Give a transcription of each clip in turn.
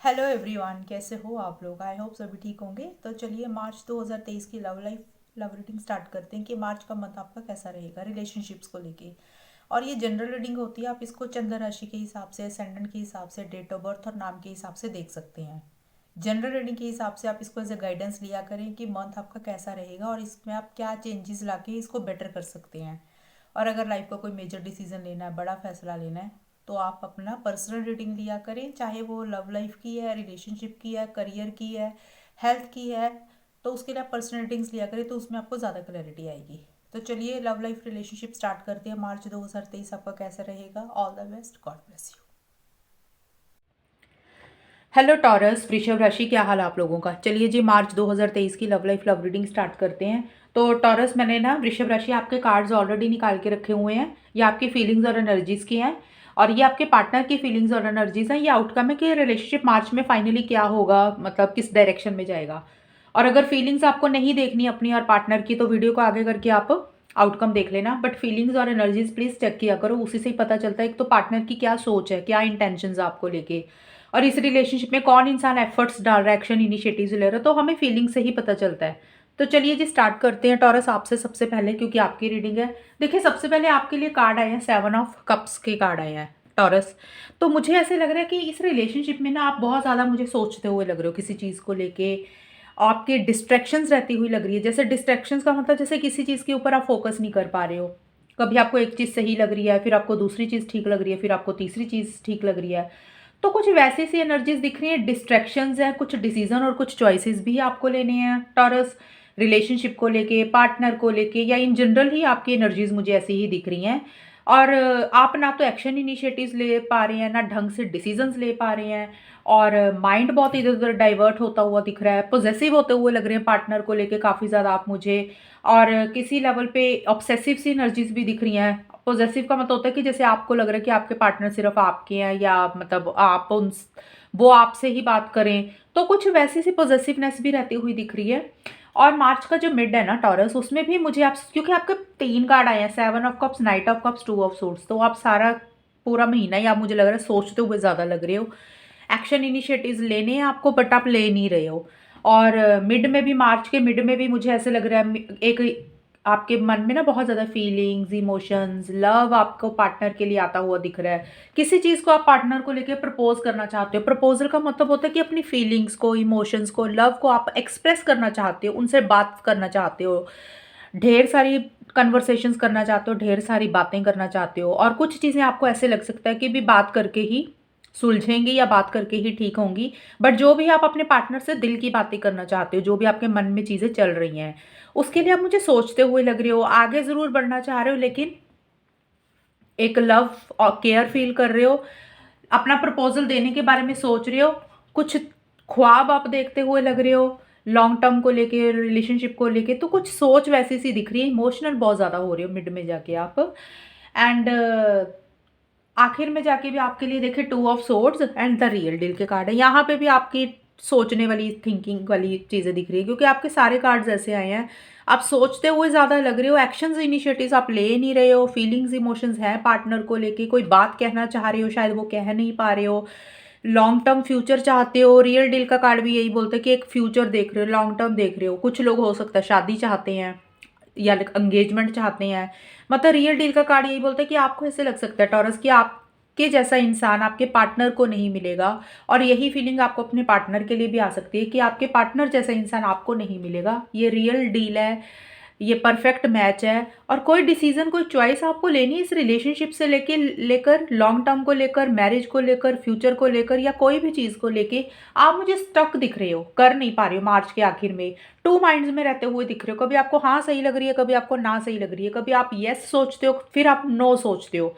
Hello everyone, कैसे हो आप लोग। आई होप सभी ठीक होंगे। तो चलिए मार्च 2023 की लव रीडिंग स्टार्ट करते हैं कि मार्च का मंथ आपका कैसा रहेगा रिलेशनशिप्स को लेके। और ये जनरल रीडिंग होती है, आप इसको चंद्र राशि के हिसाब से, असेंडेंट के हिसाब से, डेट ऑफ बर्थ और नाम के हिसाब से देख सकते हैं। जनरल रीडिंग के हिसाब से आप इसको एज ए गाइडेंस लिया करें कि मंथ आपका कैसा रहेगा और इसमें आप क्या चेंजेस लाके इसको बेटर कर सकते हैं। और अगर लाइफ का कोई मेजर डिसीजन लेना है, बड़ा फैसला लेना है, तो आप अपना पर्सनल रीडिंग लिया करें, चाहे वो लव लाइफ की है, रिलेशनशिप की है, करियर की है, हेल्थ की है। तो उसके लिए आप पर्सनल रीडिंग्स लिया करें, तो उसमें आपको ज़्यादा क्लैरिटी आएगी। तो चलिए लव लाइफ रिलेशनशिप स्टार्ट करते हैं। मार्च 2023 आपका कैसा रहेगा। All the best, God bless you. Hello taurus, वृषभ राशि, क्या हाल आप लोगों का। चलिए जी मार्च 2023 की love life love reading start करते हैं। तो टॉरस, मैंने ना वृषभ राशि आपके कार्ड्स ऑलरेडी निकाल के रखे हुए हैं। ये आपकी फीलिंग्स और एनर्जीज की हैं और ये आपके पार्टनर की फीलिंग्स और एनर्जीज हैं। ये आउटकम है कि रिलेशनशिप मार्च में फाइनली क्या होगा, मतलब किस डायरेक्शन में जाएगा। और अगर फीलिंग्स आपको नहीं देखनी अपनी और पार्टनर की, तो वीडियो को आगे करके आप आउटकम देख लेना। बट फीलिंग्स और एनर्जीज प्लीज चेक किया करो, उसी से ही पता चलता है एक तो पार्टनर की क्या सोच है, क्या इंटेंशंस आपको लेके, और इस रिलेशनशिप में कौन इंसान एफर्ट्स डाल रहा है, एक्शन इनिशिएटिव्स ले रहा है। तो हमें फीलिंग से ही पता चलता है। तो चलिए जी स्टार्ट करते हैं टॉरस आपसे सबसे पहले, क्योंकि आपकी रीडिंग है। देखिए सबसे पहले आपके लिए कार्ड आए हैं, 7 ऑफ कप्स के कार्ड आए हैं टॉरस। तो मुझे ऐसे लग रहा है कि इस रिलेशनशिप में ना आप बहुत ज़्यादा मुझे सोचते हुए लग रहे हो किसी चीज़ को लेके। आपके डिस्ट्रैक्शंस रहती हुई लग रही है। जैसे डिस्ट्रैक्शंस का मतलब जैसे किसी चीज़ के ऊपर आप फोकस नहीं कर पा रहे हो। कभी आपको एक चीज़ सही लग रही है, फिर आपको दूसरी चीज़ ठीक लग रही है, फिर आपको तीसरी चीज़ ठीक लग रही है। तो कुछ वैसी सी एनर्जीज दिख रही हैं, डिस्ट्रैक्शंस हैं, कुछ डिसीजन और कुछ चॉइसेस भी आपको लेने हैं टॉरस। रिलेशनशिप को लेके, पार्टनर को लेके, या इन जनरल ही आपकी एनर्जीज मुझे ऐसी ही दिख रही हैं। और आप ना तो एक्शन इनिशिएटिव्स ले पा रहे हैं, ना ढंग से डिसीजंस ले पा रहे हैं। और माइंड बहुत इधर उधर डाइवर्ट होता हुआ दिख रहा है, पोजेसिव होते हुए लग रहे हैं पार्टनर को लेके काफ़ी ज़्यादा आप मुझे। और किसी लेवल पे ऑब्सेसिव सी एनर्जीज भी दिख रही हैं। पॉजेसिव का मतलब होता है कि जैसे आपको लग रहा है कि आपके पार्टनर सिर्फ आपके हैं, या मतलब आप उन वो आपसे ही बात करें। तो कुछ वैसी सी पॉजेसिवनेस भी रहती हुई दिख रही है। और मार्च का जो मिड है ना टॉरस, उसमें भी मुझे आप, क्योंकि आपके 3 कार्ड आए हैं, 7 of cups, night of cups, 2 of swords, तो आप सारा पूरा महीना ही आप मुझे लग रहा है सोचते हुए ज़्यादा लग रहे हो। एक्शन इनिशिएटिव्स लेने हैं आपको, बट आप ले नहीं रहे हो। और मिड में भी, मार्च के मिड में भी मुझे ऐसे लग रहा है एक आपके मन में ना बहुत ज़्यादा फीलिंग्स, इमोशंस, लव आपको पार्टनर के लिए आता हुआ दिख रहा है। किसी चीज़ को आप पार्टनर को लेके प्रपोज करना चाहते हो। प्रपोजल का मतलब होता है कि अपनी फीलिंग्स को, इमोशंस को, लव को आप एक्सप्रेस करना चाहते हो, उनसे बात करना चाहते हो, ढेर सारी कन्वर्सेशंस करना चाहते हो, ढेर सारी बातें करना चाहते हो। और कुछ चीज़ें आपको ऐसे लग सकता है कि भी बात करके ही सुलझेंगी या बात करके ही ठीक होंगी। बट जो भी आप अपने पार्टनर से दिल की बातें करना चाहते हो, जो भी आपके मन में चीज़ें चल रही हैं, उसके लिए आप मुझे सोचते हुए लग रहे हो। आगे ज़रूर बढ़ना चाह रहे हो, लेकिन एक लव और केयर फील कर रहे हो। अपना प्रपोजल देने के बारे में सोच रहे हो। कुछ ख्वाब आप देखते हुए लग रहे हो लॉन्ग टर्म को लेके, रिलेशनशिप को लेके। तो कुछ सोच वैसी सी दिख रही है, इमोशनल बहुत ज़्यादा हो रहे हो मिड में जाके आप। एंड आखिर में जाके भी आपके लिए देखे 2 of swords and the real deal के कार्ड है। यहाँ पे भी आपकी सोचने वाली, थिंकिंग वाली चीज़ें दिख रही है, क्योंकि आपके सारे कार्ड्स ऐसे आए हैं। आप सोचते हुए ज़्यादा लग रहे हो, एक्शंस इनिशिएटिव्स आप ले नहीं रहे हो। फीलिंग्स, इमोशंस हैं पार्टनर को लेके, कोई बात कहना चाह रहे हो, शायद वो कह नहीं पा रहे हो। लॉन्ग टर्म फ्यूचर चाहते हो। रियल डील का कार्ड भी यही बोलता है कि एक फ्यूचर देख रहे हो, लॉन्ग टर्म देख रहे हो। कुछ लोग हो सकता है शादी चाहते हैं या एंगेजमेंट चाहते हैं। मतलब रियल डील का कार्ड यही बोलता है कि आपको ऐसे लग सकता है टॉरस कि आपके जैसा इंसान आपके पार्टनर को नहीं मिलेगा। और यही फीलिंग आपको अपने पार्टनर के लिए भी आ सकती है कि आपके पार्टनर जैसा इंसान आपको नहीं मिलेगा। ये रियल डील है, ये परफेक्ट मैच है। और कोई डिसीजन, कोई चॉइस आपको लेनी है इस रिलेशनशिप से लेकर लॉन्ग टर्म को लेकर, मैरिज को लेकर, फ्यूचर को लेकर, या कोई भी चीज़ को लेके आप मुझे स्टक दिख रहे हो, कर नहीं पा रहे हो। मार्च के आखिर में टू माइंड्स में रहते हुए दिख रहे हो। कभी आपको हाँ सही लग रही है, कभी आपको ना सही लग रही है, कभी आप येस सोचते हो, फिर आप नो सोचते हो।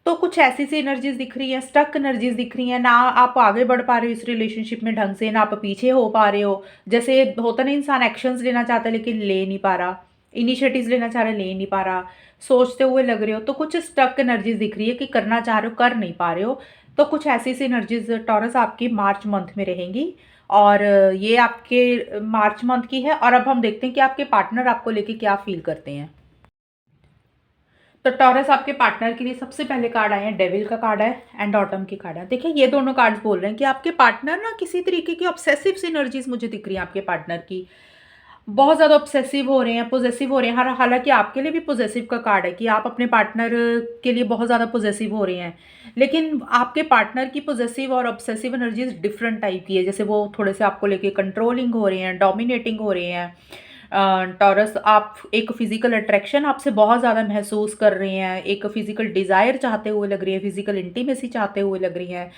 तो कुछ ऐसी सी एनर्जीज दिख रही हैं, स्टक एनर्जीज दिख रही हैं। ना आप आगे बढ़ पा रहे हो इस रिलेशनशिप में ढंग से, ना आप पीछे हो पा रहे हो। जैसे होता ना, इंसान एक्शंस लेना चाहता है लेकिन ले नहीं पा रहा, इनिशिएटिव्स लेना चाह रहा है, ले नहीं पा रहा, सोचते हुए लग रहे हो। तो कुछ स्टक एनर्जीज दिख रही है कि करना चाह रहे हो, कर नहीं पा रहे हो। तो कुछ ऐसी सी एनर्जीज टॉरस आपकी मार्च मंथ में रहेंगी। और ये आपके मार्च मंथ की है। और अब हम देखते हैं कि आपके पार्टनर आपको लेके क्या फील करते हैं। तो टॉरस आपके पार्टनर के लिए सबसे पहले कार्ड आए हैं, डेविल का कार्ड है एंड ऑटम की कार्ड है। देखिए ये दोनों कार्ड्स बोल रहे हैं कि आपके पार्टनर ना किसी तरीके की ऑब्सेसिव सिनर्जीज मुझे दिख रही है आपके पार्टनर की। बहुत ज़्यादा ऑब्सेसिव हो रहे हैं, पोजेसिव हो रहे हैं। हालांकि आपके लिए भी पोजेसिव का कार्ड है कि आप अपने पार्टनर के लिए बहुत ज़्यादा पोजेसिव हो रहे हैं, लेकिन आपके पार्टनर की पोजेसिव और ऑब्सेसिव एनर्जीज डिफरेंट टाइप की है। जैसे वो थोड़े से आपको लेके कंट्रोलिंग हो रहे हैं, डोमिनेटिंग हो रहे हैं। टॉरस आप एक फिजिकल अट्रैक्शन आपसे बहुत ज़्यादा महसूस कर रहे हैं, एक फिजिकल डिज़ायर चाहते हुए लग रही है, फिजिकल इंटीमेसी चाहते हुए लग रही हैं,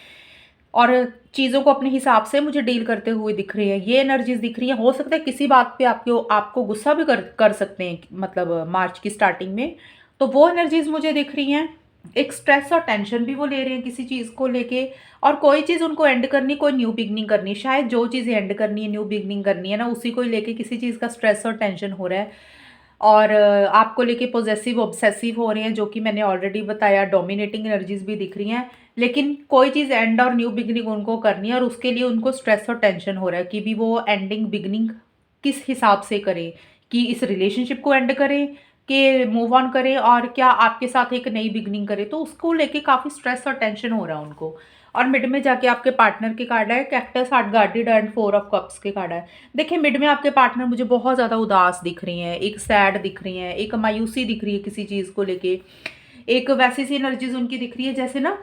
और चीज़ों को अपने हिसाब से मुझे डील करते हुए दिख रही है। ये एनर्जीज दिख रही है। हो सकता है किसी बात पे आपको आपको गुस्सा भी कर सकते हैं, मतलब मार्च की स्टार्टिंग में। तो वो एनर्जीज मुझे दिख रही हैं। एक स्ट्रेस और टेंशन भी वो ले रहे हैं किसी चीज़ को लेके, और कोई चीज़ उनको एंड करनी, कोई न्यू बिगनिंग करनी। शायद जो चीज़ एंड करनी है, न्यू बिगनिंग करनी है ना, उसी को लेके किसी चीज़ का स्ट्रेस और टेंशन हो रहा है। और आपको लेके पॉसेसिव ऑब्सेसिव हो रहे हैं, जो कि मैंने ऑलरेडी बताया। डोमिनेटिंग एनर्जीज भी दिख रही हैं, लेकिन कोई चीज़ एंड और न्यू बिगनिंग उनको करनी है, और उसके लिए उनको स्ट्रेस और टेंशन हो रहा है कि भी वो एंडिंग बिगनिंग किस हिसाब से करें, कि इस रिलेशनशिप को एंड करें, कि मूव ऑन करें, और क्या आपके साथ एक नई बिगनिंग करें। तो उसको लेके काफ़ी स्ट्रेस और टेंशन हो रहा है उनको। और मिड में जाके आपके पार्टनर के कार्ड है, cactus, heart guarded and 4 of cups के कार्ड है। देखिए मिड में आपके पार्टनर मुझे बहुत ज़्यादा उदास दिख रही हैं, एक सैड दिख रही हैं, एक मायूसी दिख रही है किसी चीज़ को लेके। एक वैसी सी एनर्जीज उनकी दिख रही है जैसे ना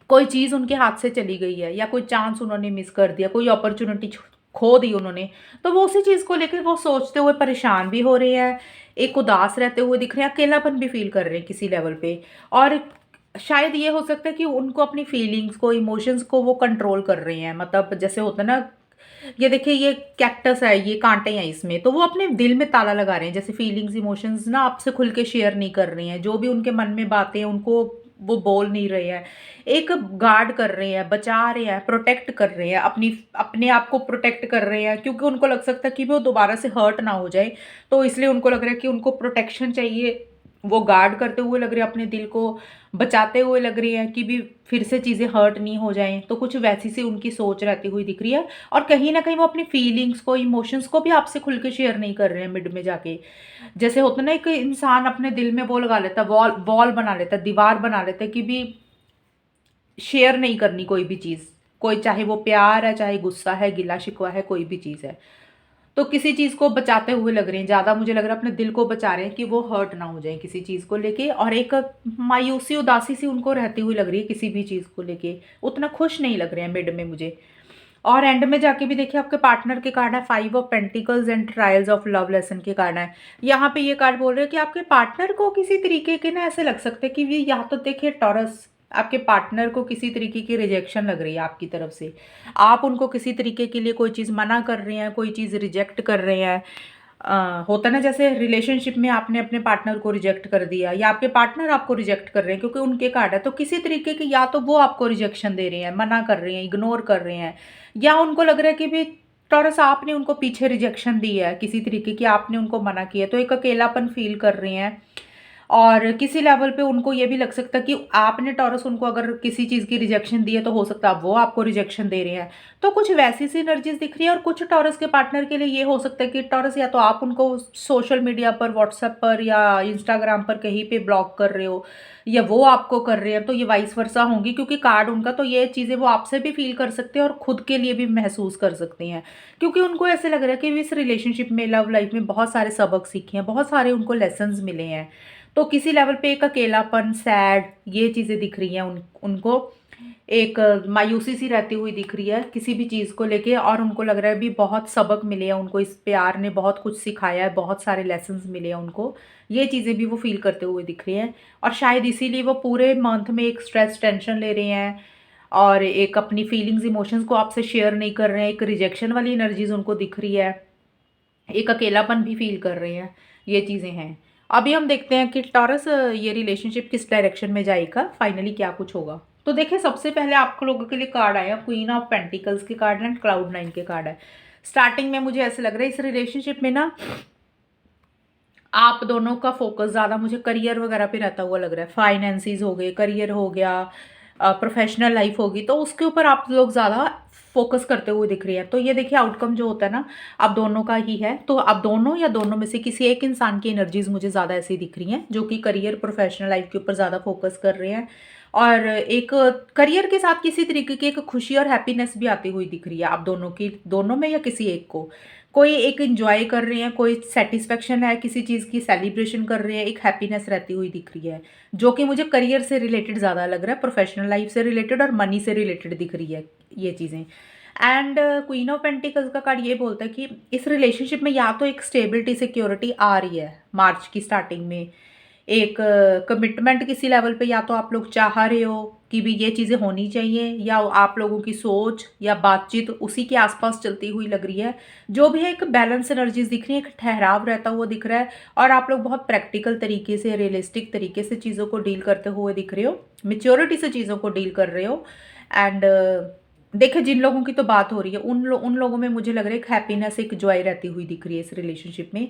कोई चीज़ उनके हाथ से चली गई है, या कोई चांस उन्होंने मिस कर दिया, कोई अपॉर्चुनिटी खो दी उन्होंने। तो वो उसी चीज़ को लेकर वो सोचते हुए परेशान भी हो रहे हैं, एक उदास रहते हुए दिख रहे हैं, अकेलापन भी फील कर रहे हैं किसी लेवल पे। और शायद ये हो सकता है कि उनको अपनी फीलिंग्स को, इमोशंस को वो कंट्रोल कर रहे हैं। मतलब जैसे होता है ना, ये देखिए ये कैक्टस है, ये कांटे हैं इसमें, तो वो अपने दिल में ताला लगा रहे हैं। जैसे फीलिंग्स, इमोशंस ना आपसे खुल के शेयर नहीं कर रहे हैं, जो भी उनके मन में बातें हैं उनको वो बोल नहीं रहे हैं। एक गार्ड कर रहे हैं, बचा रहे हैं, प्रोटेक्ट कर रहे हैं, अपने आप को प्रोटेक्ट कर रहे हैं, क्योंकि उनको लग सकता है कि वो दोबारा से हर्ट ना हो जाए। तो इसलिए उनको लग रहा है कि उनको प्रोटेक्शन चाहिए। वो गार्ड करते हुए लग रहे हैं, अपने दिल को बचाते हुए लग रही है कि भी फिर से चीज़ें हर्ट नहीं हो जाएं। तो कुछ वैसी सी उनकी सोच रहती हुई दिख रही है। और कहीं ना कहीं वो अपनी फीलिंग्स को, इमोशंस को भी आपसे खुल के शेयर नहीं कर रहे हैं मिड में जाके। जैसे होता है ना, एक इंसान अपने दिल में वो लगा लेता है, वॉल वॉल बना लेता है, दीवार बना लेता है कि भी शेयर नहीं करनी कोई भी चीज़। कोई, चाहे वो प्यार है, चाहे गुस्सा है, गिला शिकवा है, कोई भी चीज़ है। तो किसी चीज़ को बचाते हुए लग रहे हैं ज़्यादा, मुझे लग रहा है अपने दिल को बचा रहे हैं कि वो हर्ट ना हो जाए किसी चीज़ को लेके। और एक मायूसी, उदासी सी उनको रहती हुई लग रही है किसी भी चीज़ को लेके। उतना खुश नहीं लग रहे हैं मिड में मुझे। और एंड में जाके भी देखिए आपके पार्टनर के कार्ड है 5 of pentacles and trials of love lesson के कार्ड है। यहाँ पे ये कार्ड बोल रहे हैं कि आपके पार्टनर को किसी तरीके के ना ऐसे लग सकते हैं कि ये, या तो देखिए टॉरस, आपके पार्टनर को किसी तरीके की रिजेक्शन लग रही है आपकी तरफ से। आप उनको किसी तरीके के लिए कोई चीज़ मना कर रहे हैं, कोई चीज़ रिजेक्ट कर रहे हैं। होता ना, जैसे रिलेशनशिप में आपने अपने पार्टनर को रिजेक्ट कर दिया, या आपके पार्टनर आपको रिजेक्ट कर रहे हैं क्योंकि उनके कार्ड है। तो किसी तरीके की, या तो वो आपको रिजेक्शन दे रहे हैं, मना कर रहे हैं, इग्नोर कर रहे हैं, या उनको लग रहा है कि भी टॉरस आपने उनको पीछे रिजेक्शन दी है किसी तरीके की, आपने उनको मना किया, तो एक अकेलापन फील कर रहे हैं। और किसी लेवल पे उनको ये भी लग सकता है कि आपने टॉरस उनको अगर किसी चीज़ की रिजेक्शन दी है, तो हो सकता है वो आपको रिजेक्शन दे रहे हैं। तो कुछ वैसी सी एनर्जीज दिख रही है। और कुछ टॉरस के पार्टनर के लिए ये हो सकता है कि टॉरस, या तो आप उनको सोशल मीडिया पर, व्हाट्सएप पर या इंस्टाग्राम पर कहीं पे ब्लॉक कर रहे हो, या वो आपको कर रहे हैं। तो ये वाइस वर्सा होंगी क्योंकि कार्ड उनका, तो ये चीज़ें वो आपसे भी फील कर सकते हैं और खुद के लिए भी महसूस कर सकते हैं। क्योंकि उनको ऐसे लग रहा है कि इस रिलेशनशिप में, लव लाइफ में बहुत सारे सबक सीखे हैं, बहुत सारे उनको लेसन्स मिले हैं। तो किसी लेवल पे एक अकेलापन, सैड, ये चीज़ें दिख रही हैं उनको। एक मायूसी सी रहती हुई दिख रही है किसी भी चीज़ को लेके। और उनको लग रहा है भी बहुत सबक मिले हैं उनको, इस प्यार ने बहुत कुछ सिखाया है, बहुत सारे लेसन्स मिले हैं उनको। ये चीज़ें भी वो फील करते हुए दिख रही हैं। और शायद इसीलिए वो पूरे मंथ में एक स्ट्रेस, टेंशन ले रहे हैं, और एक अपनी फीलिंग्स, इमोशंस को आपसे शेयर नहीं कर रहे हैं। एक रिजेक्शन वाली एनर्जीज उनको दिख रही है, एक अकेलापन भी फील कर रहे हैं। ये चीज़ें हैं। अभी हम देखते हैं कि टॉरस, ये रिलेशनशिप किस डायरेक्शन में जाएगा, फाइनली क्या कुछ होगा। तो देखिए सबसे पहले आप लोगों के लिए कार्ड आया क्वीन ऑफ पेंटिकल्स के कार्ड एंड क्लाउड 9 के कार्ड है। स्टार्टिंग में मुझे ऐसे लग रहा है इस रिलेशनशिप में ना आप दोनों का फोकस ज़्यादा मुझे करियर वगैरह पे रहता हुआ लग रहा है। फाइनेंसिस हो गए, करियर हो गया, प्रोफेशनल लाइफ होगी, तो उसके ऊपर आप लोग ज़्यादा फोकस करते हुए दिख रही है। तो ये देखिए आउटकम जो होता है ना, आप दोनों का ही है। तो आप दोनों या दोनों में से किसी एक इंसान की एनर्जीज मुझे ज़्यादा ऐसी दिख रही हैं, जो कि करियर प्रोफेशनल लाइफ के ऊपर ज़्यादा फोकस कर रहे हैं। और एक करियर के साथ किसी तरीके की एक खुशी और हैप्पीनेस भी आती हुई दिख रही है आप दोनों की, दोनों में या किसी एक को। कोई एक एंजॉय कर रहे हैं, कोई सेटिस्फेक्शन है किसी चीज़ की, सेलिब्रेशन कर रहे हैं, एक हैप्पीनेस रहती हुई दिख रही है, जो कि मुझे करियर से रिलेटेड ज़्यादा लग रहा है, प्रोफेशनल लाइफ से रिलेटेड और मनी से रिलेटेड दिख रही है ये चीज़ें। एंड क्वीन ऑफ पेंटिकल्स का कार्ड ये बोलता है कि इस रिलेशनशिप में या तो एक स्टेबिलिटी सिक्योरिटी आ रही है मार्च की स्टार्टिंग में, एक कमिटमेंट किसी लेवल पे या तो आप लोग चाह रहे हो कि भी ये चीज़ें होनी चाहिए, या आप लोगों की सोच या बातचीत उसी के आसपास चलती हुई लग रही है। जो भी है एक बैलेंस एनर्जीज दिख रही है, एक ठहराव रहता हुआ दिख रहा है, और आप लोग बहुत प्रैक्टिकल तरीके से, रियलिस्टिक तरीके से चीज़ों को डील करते हुए दिख रहे हो, मेच्योरिटी से चीज़ों को डील कर रहे हो। एंड देखिए जिन लोगों की तो बात हो रही है उन लोगों में मुझे लग रहा है एक हैप्पीनेस, एक जॉय रहती हुई दिख रही है इस रिलेशनशिप में।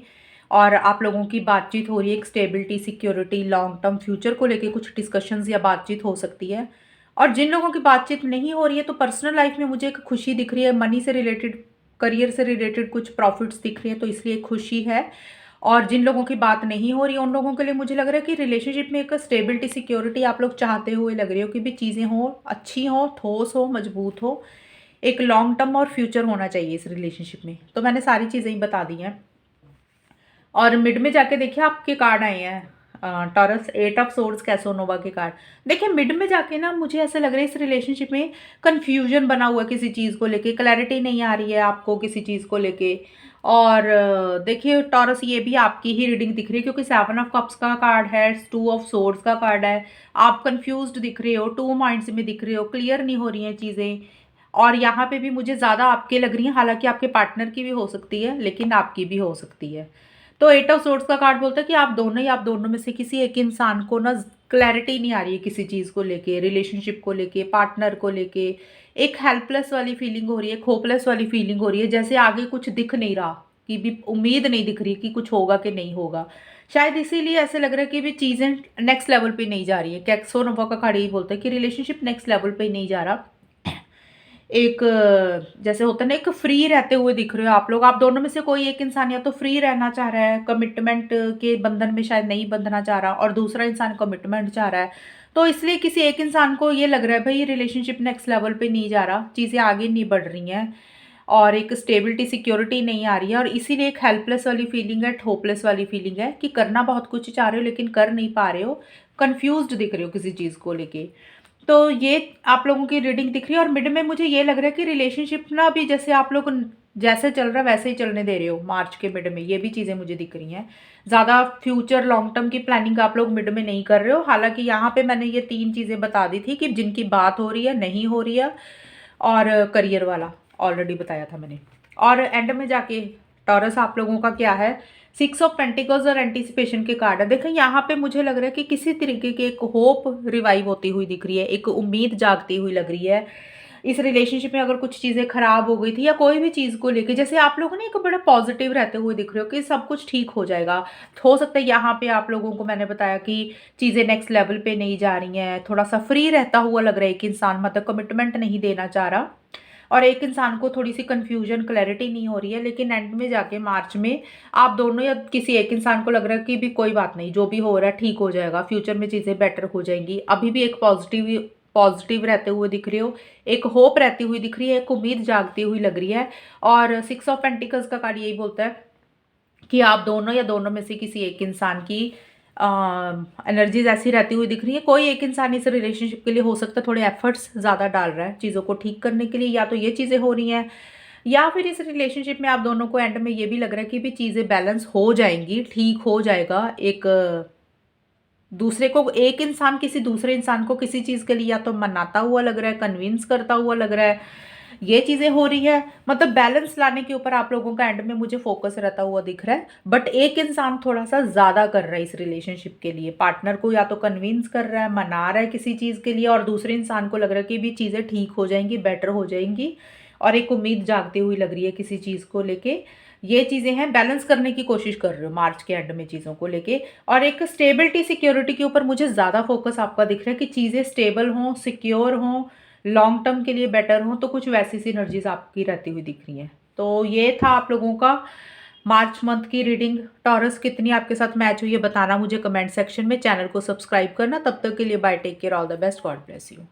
और आप लोगों की बातचीत हो रही है, एक stability, security, long term future को लेके कुछ डिस्कशंस या बातचीत हो सकती है। और जिन लोगों की बातचीत नहीं हो रही है, तो पर्सनल लाइफ में मुझे एक खुशी दिख रही है, मनी से रिलेटेड, करियर से रिलेटेड कुछ प्रॉफिट्स दिख रही है, तो इसलिए खुशी है। और जिन लोगों की बात नहीं हो रही है उन लोगों के लिए मुझे लग रहा है कि रिलेशनशिप में एक स्टेबिलिटी, सिक्योरिटी आप लोग चाहते हुए लग रहे हो, कि भी चीज़ें हो अच्छी हो, ठोस हो, मजबूत हो, एक लॉन्ग टर्म और फ्यूचर होना चाहिए इस रिलेशनशिप में। तो मैंने सारी चीज़ें ही बता दी हैं। और मिड में जाके देखिए आपके कार्ड आए हैं, टॉरस, एट ऑफ सोर्ड्स, कैसोनोवा के कार्ड। देखिए मिड में जाके ना मुझे ऐसा लग रहा है इस रिलेशनशिप में कंफ्यूजन बना हुआ है किसी चीज़ को लेके, क्लैरिटी नहीं आ रही है आपको किसी चीज़ को लेके। और देखिए टॉरस, ये भी आपकी ही रीडिंग दिख रही है, क्योंकि सेवन ऑफ कप्स का कार्ड है, टू ऑफ सोर्ड्स का कार्ड है। आप कंफ्यूज्ड दिख रहे हो, टू माइंड्स में दिख रहे हो, क्लियर नहीं हो रही हैं चीज़ें। और यहाँ पे भी मुझे ज़्यादा आपके लग रही हैं, हालांकि आपके पार्टनर की भी हो सकती है, लेकिन आपकी भी हो सकती है। तो एट ऑफ सोर्ड्स का कार्ड बोलता है कि आप दोनों ही, आप दोनों में से किसी एक इंसान को ना क्लैरिटी नहीं आ रही है किसी चीज़ को लेके, रिलेशनशिप को लेके, पार्टनर को लेके। एक हेल्पलेस वाली फीलिंग हो रही है, एक होपलेस वाली फीलिंग हो रही है, जैसे आगे कुछ दिख नहीं रहा, कि भी उम्मीद नहीं दिख रही कि कुछ होगा कि नहीं होगा। शायद इसीलिए ऐसे लग रहा है कि भी चीज़ें नेक्स्ट लेवल पे नहीं जा रही है। कैक्सोनोवा का कार्ड यही बोलता है कि रिलेशनशिप नेक्स्ट लेवल पे नहीं जा रहा। एक जैसे होता है ना, एक फ्री रहते हुए दिख रहे हो आप लोग, आप दोनों में से कोई एक इंसान या तो फ्री रहना चाह रहा है, कमिटमेंट के बंधन में शायद नहीं बंधना चाह रहा, और दूसरा इंसान कमिटमेंट चाह रहा है। तो इसलिए किसी एक इंसान को ये लग रहा है भाई रिलेशनशिप नेक्स्ट लेवल पे नहीं जा रहा, चीज़ें आगे नहीं बढ़ रही हैं, और एक स्टेबिलिटी, सिक्योरिटी नहीं आ रही है, और इसीलिए एक हेल्पलेस वाली फीलिंग है, होपलेस वाली फीलिंग है, कि करना बहुत कुछ चाह रहे हो लेकिन कर नहीं पा रहे हो, कन्फ्यूज्ड दिख रहे हो किसी चीज़ को लेके। तो ये आप लोगों की रीडिंग दिख रही है। और मिड में मुझे ये लग रहा है कि रिलेशनशिप ना भी जैसे आप लोग जैसे चल रहा है वैसे ही चलने दे रहे हो मार्च के मिड में, ये भी चीज़ें मुझे दिख रही हैं। ज़्यादा फ्यूचर लॉन्ग टर्म की प्लानिंग आप लोग मिड में नहीं कर रहे हो। हालांकि यहाँ पे मैंने ये 3 चीज़ें बता दी थी कि जिनकी बात हो रही है, नहीं हो रही है, और करियर वाला ऑलरेडी बताया था मैंने। और एंड में जाके टॉरस आप लोगों का क्या है, सिक्स ऑफ पेंटिकल्स और एंटीसिपेशन के कार्ड है। देखें यहाँ पे मुझे लग रहा है कि किसी तरीके की एक होप रिवाइव होती हुई दिख रही है, एक उम्मीद जागती हुई लग रही है। इस रिलेशनशिप में अगर कुछ चीज़ें खराब हो गई थी, या कोई भी चीज़ को लेके, जैसे आप लोग ना एक बड़ा पॉजिटिव रहते हुए दिख रहे हो कि सब कुछ ठीक हो जाएगा। हो सकता है यहाँ पे आप लोगों को मैंने बताया कि चीज़ें नेक्स्ट लेवल पे नहीं जा रही हैं, थोड़ा सा फ्री रहता हुआ लग रहा है एक इंसान, मतलब कमिटमेंट नहीं देना चाह रहा, और एक इंसान को थोड़ी सी कंफ्यूजन, क्लैरिटी नहीं हो रही है। लेकिन एंड में जाके मार्च में आप दोनों या किसी एक इंसान को लग रहा है कि भी कोई बात नहीं, जो भी हो रहा है ठीक हो जाएगा, फ्यूचर में चीज़ें बेटर हो जाएंगी। अभी भी एक पॉजिटिव रहते हुए दिख रही हो, एक होप रहती हुई दिख रही है, एक उम्मीद जागती हुई लग रही है। और सिक्स ऑफ पेंटिकल्स का कार्ड यही बोलता है कि आप दोनों या दोनों में से किसी एक इंसान की एनर्जीज ऐसी रहती हुई दिख रही है। कोई एक इंसान इस रिलेशनशिप के लिए हो सकता है थोड़े एफर्ट्स ज़्यादा डाल रहा है चीज़ों को ठीक करने के लिए, या तो ये चीज़ें हो रही हैं, या फिर इस रिलेशनशिप में आप दोनों को एंड में ये भी लग रहा है कि भी चीज़ें बैलेंस हो जाएंगी, ठीक हो जाएगा। एक दूसरे को, एक इंसान किसी दूसरे इंसान को किसी चीज़ के लिए या तो मनाता हुआ लग रहा है, कन्विंस करता हुआ लग रहा है, ये चीज़ें हो रही है। मतलब बैलेंस लाने के ऊपर आप लोगों का एंड में मुझे फोकस रहता हुआ दिख रहा है। बट एक इंसान थोड़ा सा ज़्यादा कर रहा है इस रिलेशनशिप के लिए, पार्टनर को या तो कन्विंस कर रहा है, मना रहा है किसी चीज़ के लिए, और दूसरे इंसान को लग रहा है कि भी चीज़ें ठीक हो जाएंगी, बेटर हो जाएंगी, और एक उम्मीद जागती हुई लग रही है किसी चीज़ को लेके। ये चीज़ें हैं, बैलेंस करने की कोशिश कर रहे हो मार्च के एंड में चीज़ों को लेके। और एक स्टेबिलिटी सिक्योरिटी के ऊपर मुझे ज़्यादा फोकस आपका दिख रहा है कि चीज़ें स्टेबल हों, सिक्योर हों, लॉन्ग टर्म के लिए बेटर हों, तो कुछ वैसी सी एनर्जीज आपकी रहती हुई दिख रही हैं। तो ये था आप लोगों का मार्च मंथ की रीडिंग। टॉरस कितनी आपके साथ मैच हुई है बताना मुझे कमेंट सेक्शन में। चैनल को सब्सक्राइब करना। तब तक के लिए bye, take care, all the best, God bless you.